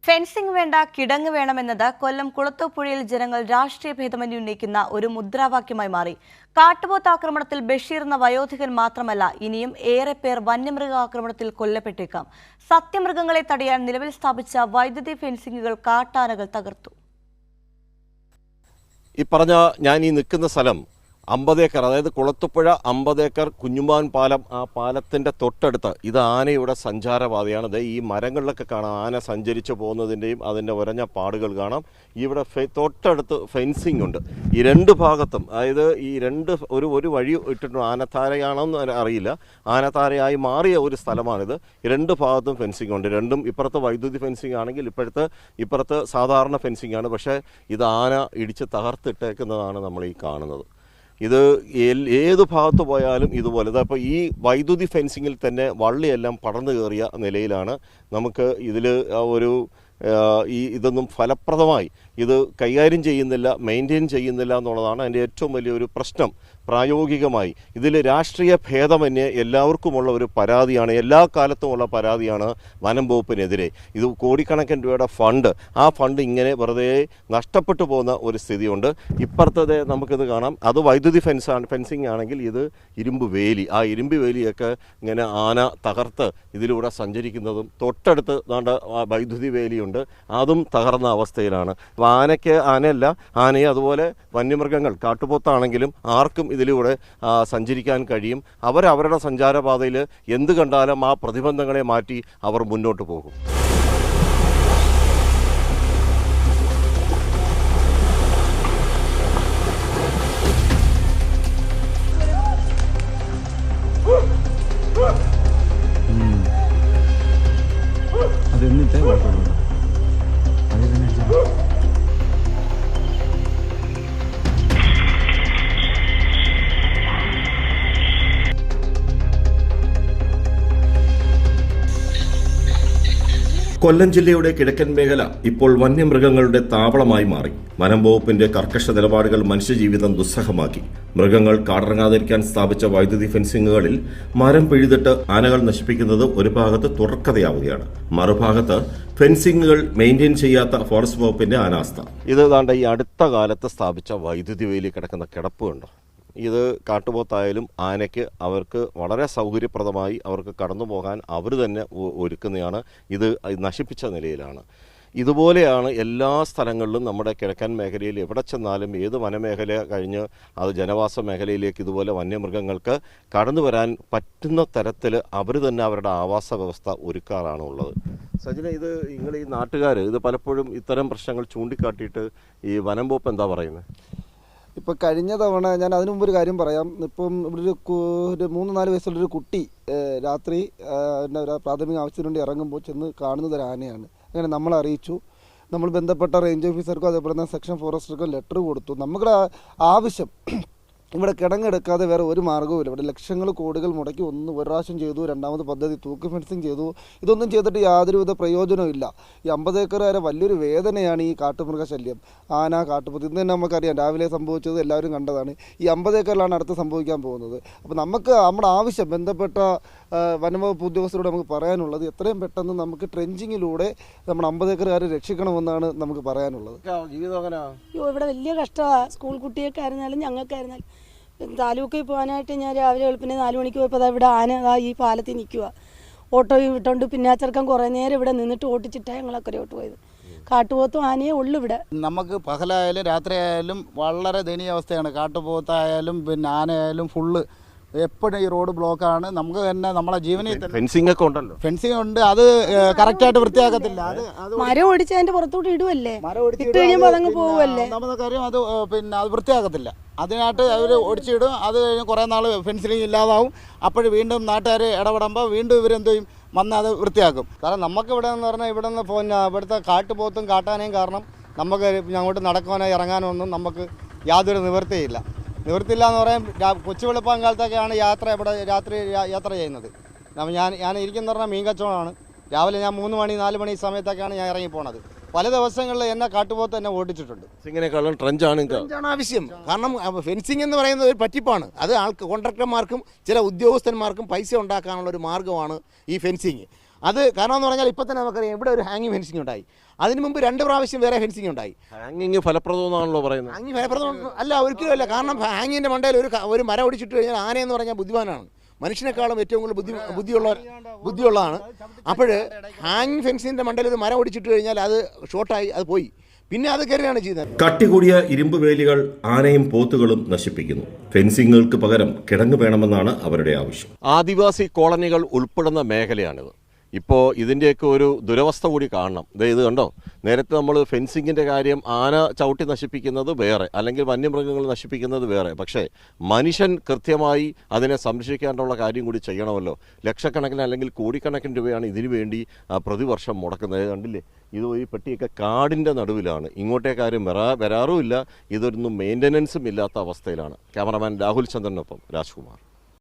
Fencing വേണ്ട കിടങ്ങ് വേണമെന്നത് കൊല്ലം കുളത്തൂപ്പുഴയിൽ ജനങ്ങൾ രാഷ്ട്രീയ ഭേദമന്യേ ഉന്നയിക്കുന്ന ഒരു മുദ്രാവാക്യമായി മാറി. കാട്ടുപോത്ത് ആക്രമണത്തിൽ ബഷീർ എന്ന വയോധികൻ മാത്രമല്ല, ഇനിയും ഏറെ പേർ വന്യമൃഗാക്രമണത്തിൽ കൊല്ലപ്പെട്ടേക്കാം. സത്യമൃഗങ്ങളെ തടയാൻ നിലവിൽ സ്ഥാപിച്ച വൈദ്യുതി ഫെൻസിംഗുകൾ കാട്ടാനകൾ തകർത്തു. ഈ പറഞ്ഞ ഞാൻ ഈ നിൽക്കുന്ന സ്ഥലം 50 ഏക്കർ, അതായത് കുളത്തുപുഴ 50 ഏക്കർ കുഞ്ഞുമാൻ പാലം. ആ പാലത്തിൻ്റെ തൊട്ടടുത്ത് ഇത് ആനയുടെ സഞ്ചാരപാതയാണ്. ഇത് ഈ മരങ്ങളിലൊക്കെ കാണാം ആന സഞ്ചരിച്ചു പോകുന്നതിൻ്റെയും അതിൻ്റെ ഉരഞ്ഞ പാടുകൾ കാണാം. ഇവിടെ തൊട്ടടുത്ത് ഫെൻസിങ് ഉണ്ട്. ഈ രണ്ട് ഭാഗത്തും, അതായത് ഈ ഒരു വഴി ഇട്ടിട്ടുണ്ട്. ആനത്താരയാണെന്ന് അറിയില്ല, ആനത്താരയായി മാറിയ ഒരു സ്ഥലമാണിത്. ഈ രണ്ട് ഭാഗത്തും ഫെൻസിങ് ഉണ്ട്. രണ്ടും ഇപ്പുറത്ത് വൈദ്യുതി ഫെൻസിങ് ആണെങ്കിൽ ഇപ്പുറത്ത് സാധാരണ ഫെൻസിങ് ആണ്. പക്ഷേ ഇത് ആന ഇടിച്ച് തകർത്തിട്ടേക്കുന്നതാണ് നമ്മൾ ഈ കാണുന്നത്. ഇത് ഏത് ഭാഗത്ത് പോയാലും ഇതുപോലെ. അപ്പോൾ ഈ വൈദ്യുതി ഫെൻസിങ്ങിൽ തന്നെ വള്ളിയെല്ലാം പടർന്നു കയറിയ നിലയിലാണ്. നമുക്ക് ഇതിൽ ഇതൊന്നും ഫലപ്രദമായി ഇത് കൈകാര്യം ചെയ്യുന്നില്ല, മെയിൻറ്റെയിൻ ചെയ്യുന്നില്ല എന്നുള്ളതാണ് അതിൻ്റെ ഏറ്റവും വലിയൊരു പ്രശ്നം. പ്രായോഗികമായി ഇതിൽ രാഷ്ട്രീയ ഭേദമന്യേ എല്ലാവർക്കുമുള്ള ഒരു പരാതിയാണ്, എല്ലാ കാലത്തുമുള്ള പരാതിയാണ് വനം വകുപ്പിനെതിരെ. ഇത് കോടിക്കണക്കിന് രൂപയുടെ ഫണ്ട്, ആ ഫണ്ട് ഇങ്ങനെ വെറുതെ നഷ്ടപ്പെട്ടു പോകുന്ന ഒരു സ്ഥിതിയുണ്ട്. ഇപ്പുറത്തത് നമുക്കിത് കാണാം, അത് വൈദ്യുതി ഫെൻസിങ് ആണെങ്കിൽ ഇത് ഇരുമ്പ് വേലി. ആ ഇരുമ്പ് വേലിയൊക്കെ ഇങ്ങനെ ആന തകർത്ത് ഇതിലൂടെ സഞ്ചരിക്കുന്നതും, തൊട്ടടുത്ത് വൈദ്യുതി വേലിയുണ്ട്, അതും തകർന്ന അവസ്ഥയിലാണ്. ആനയെ അതുപോലെ വന്യമൃഗങ്ങൾ കാട്ടുപോത്താണെങ്കിലും ആർക്കും ഇതിലൂടെ സഞ്ചരിക്കാൻ കഴിയും. അവരവരുടെ സഞ്ചാരപാതയിൽ എന്ത് കണ്ടാലും ആ പ്രതിബന്ധങ്ങളെ മാറ്റി അവർ മുന്നോട്ട് പോകും. കൊല്ലം ജില്ലയുടെ കിഴക്കൻ മേഖല ഇപ്പോൾ വന്യമൃഗങ്ങളുടെ താവളമായി മാറി. വനം വകുപ്പിന്റെ കർക്കശ നിലപാടുകൾ മനുഷ്യജീവിതം ദുസ്സഹമാക്കി. മൃഗങ്ങൾ കാടിറങ്ങാതിരിക്കാൻ സ്ഥാപിച്ച വൈദ്യുതി ഫെൻസിങ്ങുകളിൽ മരം പിഴുതിട്ട് ആനകൾ നശിപ്പിക്കുന്നത് ഒരു ഭാഗത്ത് തുടർക്കഥയാവുകയാണ്. മറുഭാഗത്ത് ഫെൻസിങ്ങുകൾ മെയിൻറ്റെയിൻ ചെയ്യാത്ത ഫോറസ്റ്റ് വകുപ്പിന്റെ അനാസ്ഥ. ഇത് ഈ അടുത്ത കാലത്ത് സ്ഥാപിച്ച വൈദ്യുതി വേലി കിടക്കുന്ന കിടപ്പുണ്ടോ? ഇത് കാട്ടുപോത്തായാലും ആനയ്ക്ക് അവർക്ക് വളരെ സൗകര്യപ്രദമായി അവർക്ക് കടന്നു പോകാൻ അവർ തന്നെ ഒരുക്കുന്നതാണ്. ഇത് നശിപ്പിച്ച നിലയിലാണ്. ഇതുപോലെയാണ് എല്ലാ സ്ഥലങ്ങളിലും. നമ്മുടെ കിഴക്കൻ മേഖലയിൽ എവിടെ ചെന്നാലും, ഏത് വനമേഖല കഴിഞ്ഞ് അത് ജനവാസ മേഖലയിലേക്ക് ഇതുപോലെ വന്യമൃഗങ്ങൾക്ക് കടന്നു വരാൻ പറ്റുന്ന തരത്തിൽ അവർ തന്നെ അവരുടെ ആവാസ വ്യവസ്ഥ ഒരുക്കാറാണുള്ളത്. സജിന, ഇത് നിങ്ങൾ ഈ നാട്ടുകാർ ഇത് പലപ്പോഴും ഇത്തരം പ്രശ്നങ്ങൾ ചൂണ്ടിക്കാട്ടിയിട്ട് ഈ വനം വകുപ്പ് എന്താ പറയുന്നത്? ഇപ്പോൾ കഴിഞ്ഞ തവണ ഞാൻ അതിനു മുമ്പ് ഒരു കാര്യം പറയാം. ഇപ്പം ഇവിടെ ഒരു 3-4 വയസ്സുള്ളൊരു കുട്ടി രാത്രി പ്രാഥമിക ആവശ്യത്തിന് വേണ്ടി ഇറങ്ങുമ്പോൾ ചെന്ന് കാണുന്നത് ഒരു ആനയാണ്. അങ്ങനെ നമ്മളെ അറിയിച്ചു. നമ്മൾ ബന്ധപ്പെട്ട റേഞ്ച് ഓഫീസർക്കും അതേപോലെ തന്നെ സെക്ഷൻ ഫോറസ്റ്റർക്കും ലെറ്റർ കൊടുത്തു. നമ്മുടെ ആവശ്യം ഇവിടെ കിടങ്ങെടുക്കാതെ വേറെ ഒരു മാർഗ്ഗവുമില്ല. ഇവിടെ ലക്ഷങ്ങൾ കോടികൾ മുടക്കി ഒരു പ്രാവശ്യം ചെയ്തു, രണ്ടാമത് പദ്ധതി തൂക്ക് ഫെൻസിങ് ചെയ്തു. ഇതൊന്നും ചെയ്തിട്ട് യാതൊരുവിധ പ്രയോജനവും ഇല്ല. ഈ 50 ഏക്കർ വരെ വലിയൊരു വേദനയാണ് ഈ കാട്ടുമൃഗശല്യം. ആന, കാട്ടുപോത്ത്, ഇന്ന് തന്നെ നമുക്കറിയാം, രാവിലെ സംഭവിച്ചത് എല്ലാവരും കണ്ടതാണ്. ഈ 50 ഏക്കറിലാണ് അടുത്ത് സംഭവിക്കാൻ പോകുന്നത്. അപ്പോൾ നമ്മുടെ ആവശ്യം ബന്ധപ്പെട്ട വനംവകുപ്പ് ഉദ്യോഗസ്ഥരോട് നമുക്ക് പറയാനുള്ളത്, എത്രയും പെട്ടെന്ന് നമുക്ക് ട്രെഞ്ചിങ്ങിലൂടെ നമ്മുടെ 50 ഏക്കറുകാരെ രക്ഷിക്കണമെന്നാണ് നമുക്ക് പറയാനുള്ളത്. ഇവിടെ വലിയ കഷ്ടമാണ്. സ്കൂൾ കുട്ടിയൊക്കെ ആയിരുന്നാലും ഞങ്ങൾക്കായിരുന്നാലും താലൂക്കിൽ പോകാനായിട്ട് ഞാൻ രാവിലെ വെളുപ്പിനെ 4 മണിക്ക് പോയപ്പോൾ ഇവിടെ ആന ഈ പാലത്തിൽ നിൽക്കുക. ഓട്ടോ വിട്ടോണ്ട് പിന്നെ ചെറുക്കൻ കുറേ നേരം ഇവിടെ നിന്നിട്ട് ഓട്ടിച്ചിട്ടാണ് ഞങ്ങളക്കരയോട്ട് പോയത്. കാട്ടുപോത്തും ആനയെ ഉള്ളു ഇവിടെ. നമുക്ക് പകലായാലും രാത്രിയായാലും വളരെ ദയനീയ അവസ്ഥയാണ്. കാട്ടുപോത്തായാലും പിന്നെ ആനയായാലും ഫുള്ള് എപ്പോഴും ഈ റോഡ് ബ്ലോക്കാണ്. നമുക്ക് തന്നെ നമ്മളെ ജീവനിൽ ഫെൻസിംഗ് ഒക്കെ ഉണ്ടല്ലോ, ഫെൻസിംഗ് ഉണ്ട്, അത് കറക്റ്റായിട്ട് വൃത്തിയാക്കത്തില്ല. അത് മരം ഓടിച്ച് അതിന്റെ പുറത്തോട്ട് ഇടുവല്ലേ, ഇട്ട് കഴിയുമ്പോൾ അതങ്ങ് പോവല്ലേ. ഒന്നാമത്തെ കാര്യം അത് പിന്നെ അത് വൃത്തിയാക്കത്തില്ല. അതിനായിട്ട് അവർ ഒടിച്ചിടും. അത് കഴിഞ്ഞ് കുറേ നാൾ ഫെൻസിങ് ഇല്ലാതാവും. അപ്പോൾ വീണ്ടും നാട്ടുകാർ ഇടപെടുമ്പോൾ വീണ്ടും ഇവരെന്ത് ചെയ്യും, വന്ന് അത് വൃത്തിയാക്കും. കാരണം നമുക്കിവിടെ എന്ന് പറഞ്ഞാൽ ഇവിടുത്തെ കാട്ടുപോത്തും കാട്ടാനയും കാരണം നമുക്ക് അങ്ങോട്ട് നടക്കാനോ ഇറങ്ങാനോ ഒന്നും നമുക്ക് യാതൊരു നിവൃത്തിയില്ല എന്ന് പറയാൻ. കൊച്ചു വെളുപ്പാൻ കാലത്തൊക്കെയാണ് ഇവിടെ രാത്രി യാത്ര ചെയ്യുന്നത്. ഞാൻ ഇരിക്കുന്ന പറഞ്ഞാൽ മീൻ കച്ചവടമാണ്. രാവിലെ ഞാൻ 3 മണി 4 മണി സമയത്തൊക്കെയാണ് ഞാൻ ഇറങ്ങി പോണത്. പല ദിവസങ്ങളിൽ എന്നെ കാട്ടുപോത്ത് എന്നെ ഓടിച്ചിട്ടുണ്ട്. ട്രെഞ്ചാണ് ആവശ്യം. കാരണം ഫെൻസിങ് എന്ന് പറയുന്നത് ഒരു പറ്റിപ്പാണ്. അത് കോൺട്രാക്ടർമാർക്കും ചില ഉദ്യോഗസ്ഥന്മാർക്കും പൈസ ഉണ്ടാക്കാനുള്ള ഒരു മാർഗ്ഗമാണ് ഈ ഫെൻസിങ്. അത് കാരണം എന്ന് പറഞ്ഞാൽ ഇപ്പോൾ തന്നെ നമുക്കറിയാം ഇവിടെ ഒരു ഹാങ്ങിങ് ഫെൻസിങ് ഉണ്ടായി. അതിന് മുമ്പ് 2 പ്രാവശ്യം വേറെ ഫെൻസിങ് ഉണ്ടായി. ഹാങ്ങിങ് ഫലപ്രദമെന്നാണല്ലോ പറയുന്നത്. ഹാങ്ങിങ് ഫലപ്രദം അല്ല, ഒരിക്കലും അല്ല. കാരണം ഹാങ്ങിങ്ങിൻ്റെ മണ്ടയിൽ ഒരു മരം ഒടിച്ചിട്ട് കഴിഞ്ഞാൽ ആനയെന്ന് പറഞ്ഞാൽ ബുദ്ധിമാനാണ്, മനുഷ്യനേക്കാളും ഏറ്റവും കൂടുതൽ ബുദ്ധിയുള്ളതാണ്. അപ്പോൾ ഹാങ്ങിങ് ഫെൻസിൻ്റെ മണ്ടയിൽ ഒരു മരം ഒടിച്ചിട്ട് കഴിഞ്ഞാൽ അത് ഷോർട്ടായി, അത് പോയി, പിന്നെ അത് കയറുകയാണ് ചെയ്യുന്നത്. കട്ടി കൂടിയ ഇരുമ്പ് വേലികൾ ആനയും പോത്തുകളും നശിപ്പിക്കുന്നു. ഫെൻസിങ്ങുകൾക്ക് പകരം കിടങ്ങ് വേണമെന്നാണ് അവരുടെ ആവശ്യം. ആദിവാസി കോളനികൾ ഉൾപ്പെടുന്ന മേഖലയാണിത്. ഇപ്പോൾ ഇതിൻ്റെയൊക്കെ ഒരു ദുരവസ്ഥ കൂടി കാണണം. ഇത് കണ്ടോ, നേരത്തെ നമ്മൾ ഫെൻസിങ്ങിൻ്റെ കാര്യം ആന ചവിട്ടി നശിപ്പിക്കുന്നത് വേറെ, അല്ലെങ്കിൽ വന്യമൃഗങ്ങൾ നശിപ്പിക്കുന്നത് വേറെ. പക്ഷേ മനുഷ്യൻ കൃത്യമായി അതിനെ സംരക്ഷിക്കാനുള്ള കാര്യം കൂടി ചെയ്യണമല്ലോ. ലക്ഷക്കണക്കിന് അല്ലെങ്കിൽ കോടിക്കണക്കിന് രൂപയാണ് ഇതിനു വേണ്ടി പ്രതിവർഷം മുടക്കുന്നത്. കണ്ടില്ലേ, ഇത് ഈ പെട്ടിയൊക്കെ കാടിൻ്റെ നടുവിലാണ്. ഇങ്ങോട്ടേക്കാരും വരാറുമില്ല. ഇതൊന്നും മെയിൻ്റനൻസും ഇല്ലാത്ത അവസ്ഥയിലാണ്. ക്യാമറമാൻ രാഹുൽ ചന്ദ്രനൊപ്പം രാജ്കുമാർ.